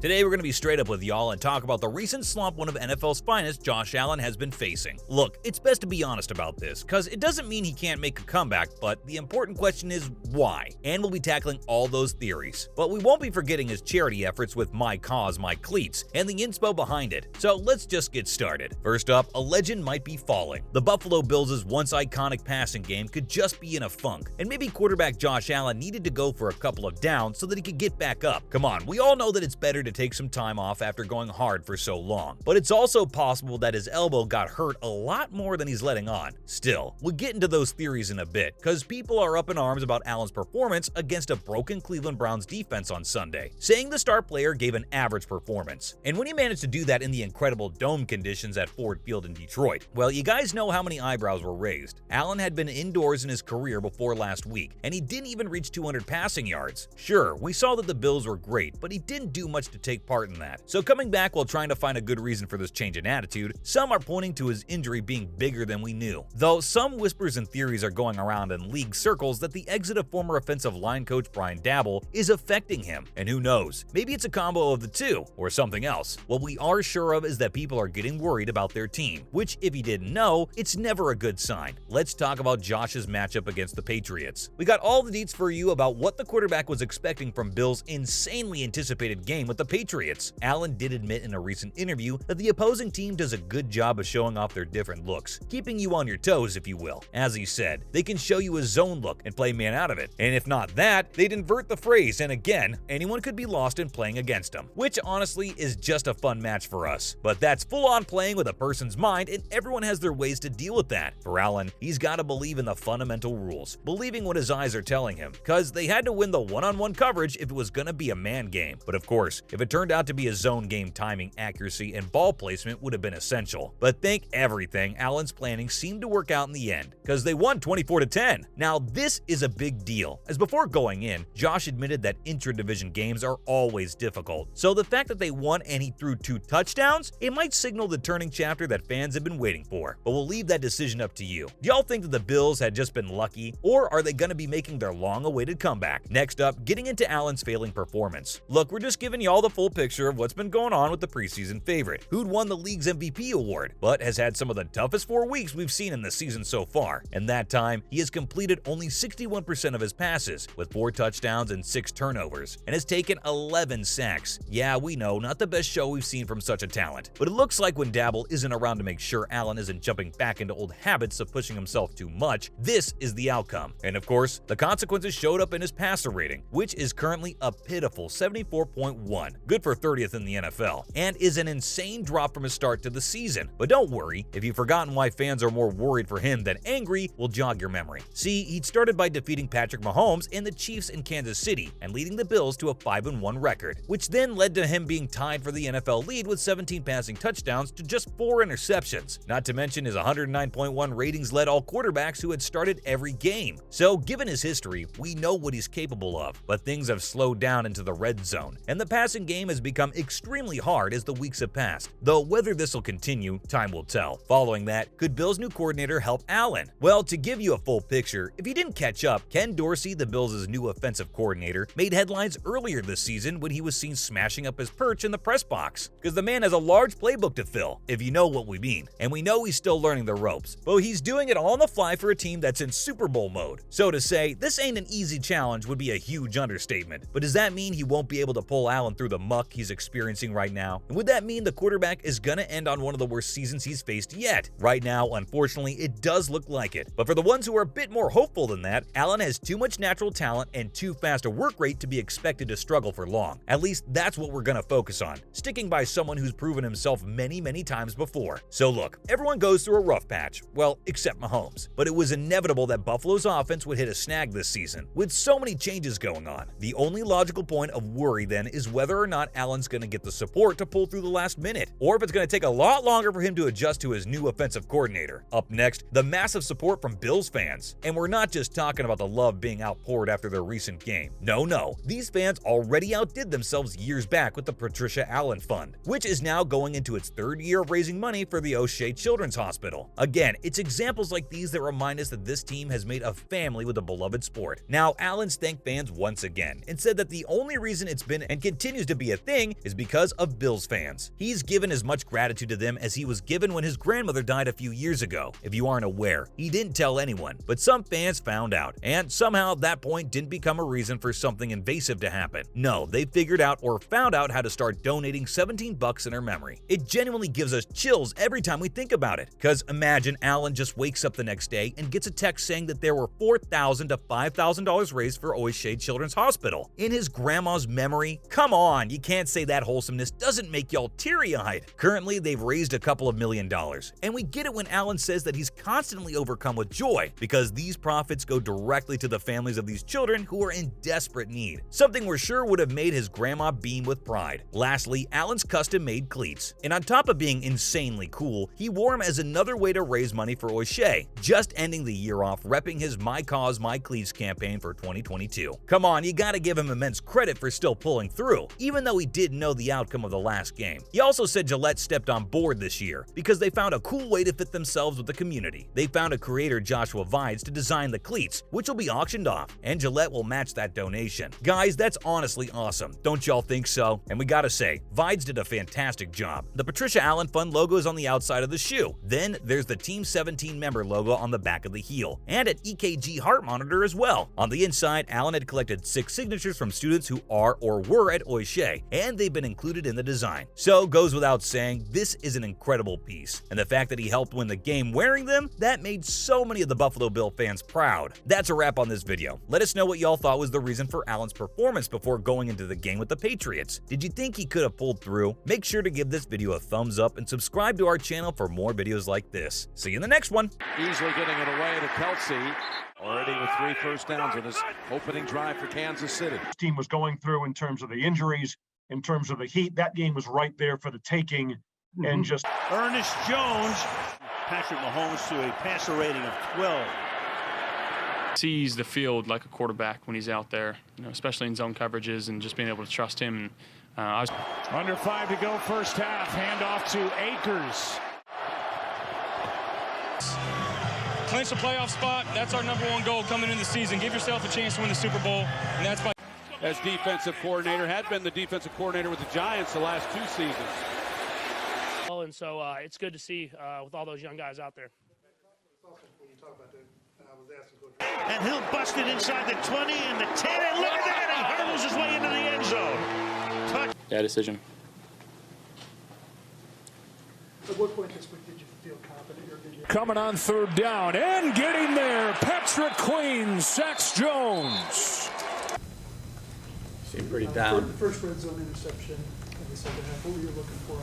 Today we're going to be straight up with y'all and talk about the recent slump one of NFL's finest, Josh Allen, has been facing. Look, it's best to be honest about this, cause it doesn't mean he can't make a comeback, but the important question is why? And we'll be tackling all those theories. But we won't be forgetting his charity efforts with My Cause, My Cleats, and the inspo behind it. So let's just get started. First up, a legend might be falling. The Buffalo Bills' once iconic passing game could just be in a funk, and maybe quarterback Josh Allen needed to go for a couple of downs so that he could get back up. Come on, we all know that it's better to take some time off after going hard for so long, but it's also possible that his elbow got hurt a lot more than he's letting on. Still, we'll get into those theories in a bit, cause people are up in arms about Allen's performance against a broken Cleveland Browns defense on Sunday, saying the star player gave an average performance. And when he managed to do that in the incredible dome conditions at Ford Field in Detroit, well, you guys know how many eyebrows were raised. Allen had been indoors in his career before last week, and he didn't even reach 200 passing yards. Sure, we saw that the Bills were great, but he didn't do much to take part in that. So coming back while trying to find a good reason for this change in attitude, some are pointing to his injury being bigger than we knew. Though some whispers and theories are going around in league circles that the exit of former offensive line coach Brian Daboll is affecting him. And who knows, maybe it's a combo of the two, or something else. What we are sure of is that people are getting worried about their team, which if you didn't know, it's never a good sign. Let's talk about Josh's matchup against the Patriots. We got all the deets for you about what the quarterback was expecting from Bill's insanely anticipated game with the Patriots. Allen did admit in a recent interview that the opposing team does a good job of showing off their different looks, keeping you on your toes if you will. As he said, they can show you a zone look and play man out of it. And if not that, they'd invert the phrase, and again, anyone could be lost in playing against them, which honestly is just a fun match for us. But that's full-on playing with a person's mind, and everyone has their ways to deal with that. For Allen, he's got to believe in the fundamental rules, believing what his eyes are telling him, cause they had to win the one-on-one coverage if it was gonna be a man game. But of course, if it turned out to be a zone game, timing, accuracy, and ball placement would have been essential. But think everything, Allen's planning seemed to work out in the end, cause they won 24-10. Now this is a big deal, as before going in, Josh admitted that intra-division games are always difficult. So the fact that they won and he threw 2 touchdowns, it might signal the turning chapter that fans have been waiting for. But we'll leave that decision up to you. Do y'all think that the Bills had just been lucky, or are they going to be making their long-awaited comeback? Next up, getting into Allen's failing performance. Look, we're just giving y'all the full picture of what's been going on with the preseason favorite, who'd won the league's MVP award, but has had some of the toughest 4 weeks we've seen in the season so far. In that time, he has completed only 61% of his passes, with 4 touchdowns and 6 turnovers, and has taken 11 sacks. Yeah, we know, not the best show we've seen from such a talent, but it looks like when Daboll isn't around to make sure Allen isn't jumping back into old habits of pushing himself too much, this is the outcome. And of course, the consequences showed up in his passer rating, which is currently a pitiful 74.1, good for 30th in the NFL, and is an insane drop from his start to the season. But don't worry, if you've forgotten why fans are more worried for him than angry, we'll jog your memory. See, he'd started by defeating Patrick Mahomes and the Chiefs in Kansas City and leading the Bills to a 5-1 record, which then led to him being tied for the NFL lead with 17 passing touchdowns to just 4 interceptions. Not to mention his 109.1 ratings led all quarterbacks who had started every game. So given his history, we know what he's capable of, but things have slowed down into the red zone, and the passing game has become extremely hard as the weeks have passed. Though whether this will continue, time will tell. Following that, could Bills' new coordinator help Allen? Well, to give you a full picture, if you didn't catch up, Ken Dorsey, the Bills' new offensive coordinator, made headlines earlier this season when he was seen smashing up his perch in the press box, because the man has a large playbook to fill, if you know what we mean. And we know he's still learning the ropes, but he's doing it all on the fly for a team that's in Super Bowl mode. So to say this ain't an easy challenge would be a huge understatement. But does that mean he won't be able to pull Allen through the muck he's experiencing right now? And would that mean the quarterback is gonna end on one of the worst seasons he's faced yet? Right now, unfortunately, it does look like it. But for the ones who are a bit more hopeful than that, Allen has too much natural talent and too fast a work rate to be expected to struggle for long. At least that's what we're gonna focus on, sticking by someone who's proven himself many times before. So look, everyone goes through a rough patch, well, except Mahomes. But it was inevitable that Buffalo's offense would hit a snag this season, with so many changes going on. The only logical point of worry then is whether or not Allen's gonna get the support to pull through the last minute, or if it's gonna take a lot longer for him to adjust to his new offensive coordinator. Up next, the massive support from Bills fans. And we're not just talking about the love being outpoured after their recent game. No, these fans already outdid themselves years back with the Patricia Allen Fund, which is now going into its 3rd year of raising money for the O'Shea Children's Hospital. Again, it's examples like these that remind us that this team has made a family with a beloved sport. Now, Allen's thanked fans once again and said that the only reason it's been and continues to to be a thing is because of Bills fans. He's given as much gratitude to them as he was given when his grandmother died a few years ago. If you aren't aware, he didn't tell anyone, but some fans found out, and somehow that point didn't become a reason for something invasive to happen. No, they figured out or found out how to start donating $17 in her memory. It genuinely gives us chills every time we think about it, because imagine Alan just wakes up the next day and gets a text saying that there were $4,000 to $5,000 raised for Oishé Children's Hospital in his grandma's memory. Come on, you can't say that wholesomeness doesn't make y'all teary-eyed. Currently, they've raised a couple of $1 million, and we get it when Alan says that he's constantly overcome with joy because these profits go directly to the families of these children who are in desperate need, something we're sure would have made his grandma beam with pride. Lastly, Alan's custom-made cleats, and on top of being insanely cool, he wore them as another way to raise money for Oishé, just ending the year off repping his My Cause, My Cleats campaign for 2022. Come on, you gotta give him immense credit for still pulling through, even though he didn't know the outcome of the last game. He also said Gillette stepped on board this year because they found a cool way to fit themselves with the community. They found a creator, Joshua Vides, to design the cleats, which will be auctioned off, and Gillette will match that donation. Guys, that's honestly awesome. Don't y'all think so? And we gotta say, Vides did a fantastic job. The Patricia Allen Fund logo is on the outside of the shoe. Then there's the Team 17 member logo on the back of the heel, and an EKG heart monitor as well. On the inside, Allen had collected 6 signatures from students who are or were at Oishé, and they've been included in the design. So goes without saying, this is an incredible piece, and the fact that he helped win the game wearing them, that made so many of the Buffalo Bill fans proud. That's a wrap on this video. Let us know what y'all thought was the reason for Allen's performance before going into the game with the Patriots. Did you think he could have pulled through? Make sure to give this video a thumbs up and subscribe to our channel for more videos like this. See you in the next one. Easily getting it away to Kelsey. Already with 3 first downs on his opening drive for Kansas City. This team was going through in terms of the injuries, in terms of the heat. That game was right there for the taking. And just Ernest Jones, Patrick Mahomes to a passer rating of 12. Sees the field like a quarterback when he's out there, especially in zone coverages, and just being able to trust him. Under 5 to go first half. Handoff to Akers. Clinch the playoff spot. That's our #1 goal coming into the season. Give yourself a chance to win the Super Bowl, and that's by. As defensive coordinator, had been the defensive coordinator with the Giants the last 2 seasons. And so it's good to see with all those young guys out there. And he'll bust it inside the 20 and the 10, and look at that! He hurdles his way into the end zone. Touch. Yeah, decision. At what point this week did you feel confident? Or did you... Coming on 3rd down and getting there, Patrick Queen sacks Jones. Seemed pretty down. First red zone interception in the second half. What were you looking for?